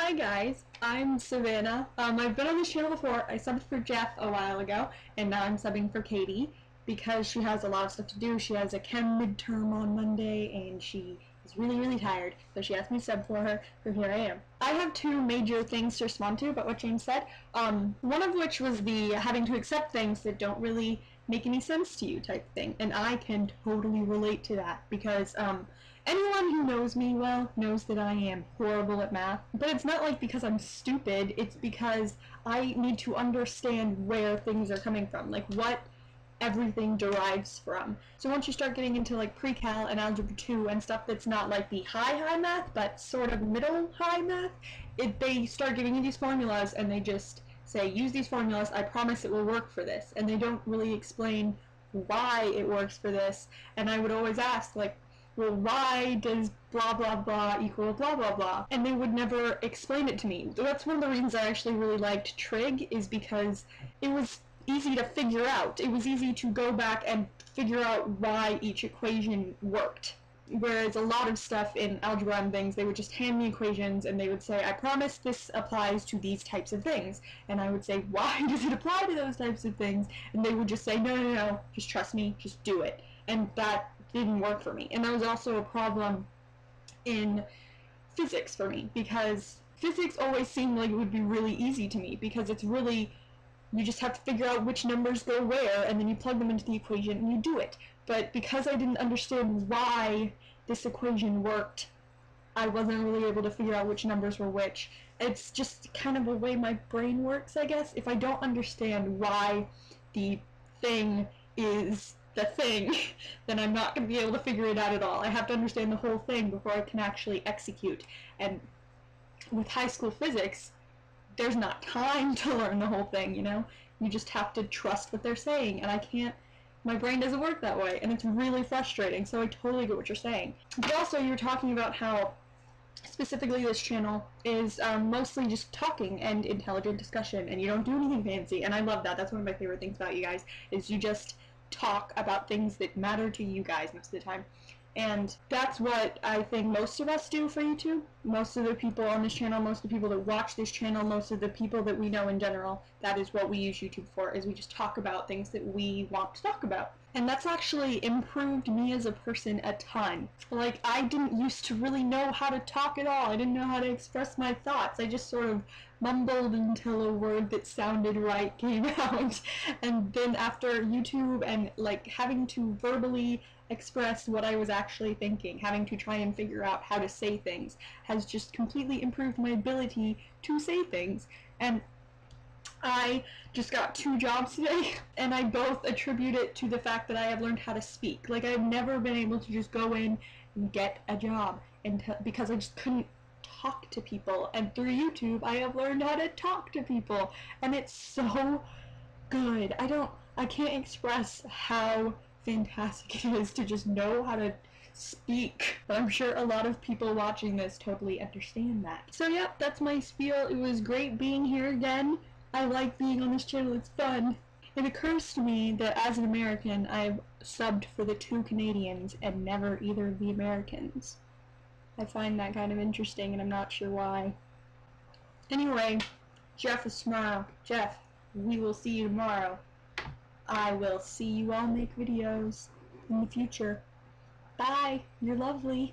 Hi guys, I'm Savannah. I've been on this channel before. I subbed for Jeff a while ago, and now I'm subbing for Katie because she has a lot of stuff to do. She has a chem midterm on Monday, and she is really tired, so she asked me to sub for her, so here I am. I have two major things to respond to about what James said, one of which was the having to accept things that don't really make any sense to you type thing, and I can totally relate to that because anyone who knows me well knows that I am horrible at math, but it's not like because I'm stupid, it's because I need to understand where things are coming from, like what everything derives from. So once you start getting into like pre-cal and algebra 2 and stuff that's not like the high math, but sort of middle high math, they start giving you these formulas and they just say, use these formulas, I promise it will work for this, and they don't really explain why it works for this. And I would always ask, like, well, why does blah blah blah equal blah blah blah? And they would never explain it to me. That's one of the reasons I actually really liked trig, is because it was easy to figure out. It was easy to go back and figure out why each equation worked. Whereas a lot of stuff in algebra and things, they would just hand me equations and they would say, I promise this applies to these types of things. And I would say, why does it apply to those types of things? And they would just say, no, just trust me, just do it. And that didn't work for me. And that was also a problem in physics for me, because physics always seemed like it would be really easy to me, because it's really, you just have to figure out which numbers go where, and then you plug them into the equation and you do it. But because I didn't understand why this equation worked, I wasn't really able to figure out which numbers were which. It's just kind of the way my brain works, I guess. If I don't understand why the thing is the thing, then I'm not going to be able to figure it out at all. I have to understand the whole thing before I can actually execute. And with high school physics, there's not time to learn the whole thing, you know? You just have to trust what they're saying, and I can't, my brain doesn't work that way, and it's really frustrating, so I totally get what you're saying. But also, you're talking about how, specifically this channel, is mostly just talking and intelligent discussion, and you don't do anything fancy, and I love that. That's one of my favorite things about you guys, is you just talk about things that matter to you guys most of the time. And that's what I think most of us do for YouTube. Most of the people on this channel, most of the people that watch this channel, most of the people that we know in general, that is what we use YouTube for, is we just talk about things that we want to talk about. And that's actually improved me as a person a ton. Like, I didn't used to really know how to talk at all. I didn't know how to express my thoughts. I just sort of mumbled until a word that sounded right came out. And then after YouTube and like having to verbally express what I was actually thinking, having to try and figure out how to say things, has just completely improved my ability to say things. And I just got 2 jobs today, and I both attribute it to the fact that I have learned how to speak. Like, I've never been able to just go in and get a job, and because I just couldn't talk to people. And through YouTube, I have learned how to talk to people, and it's so good. I can't express how fantastic it is to just know how to speak. But I'm sure a lot of people watching this totally understand that. So yep, that's my spiel. It was great being here again. I like being on this channel, it's fun. It occurs to me that as an American, I've subbed for the 2 Canadians and never either of the Americans. I find that kind of interesting, and I'm not sure why. Anyway, Jeff is tomorrow. Jeff, we will see you tomorrow. I will see you all make videos in the future. Bye! You're lovely.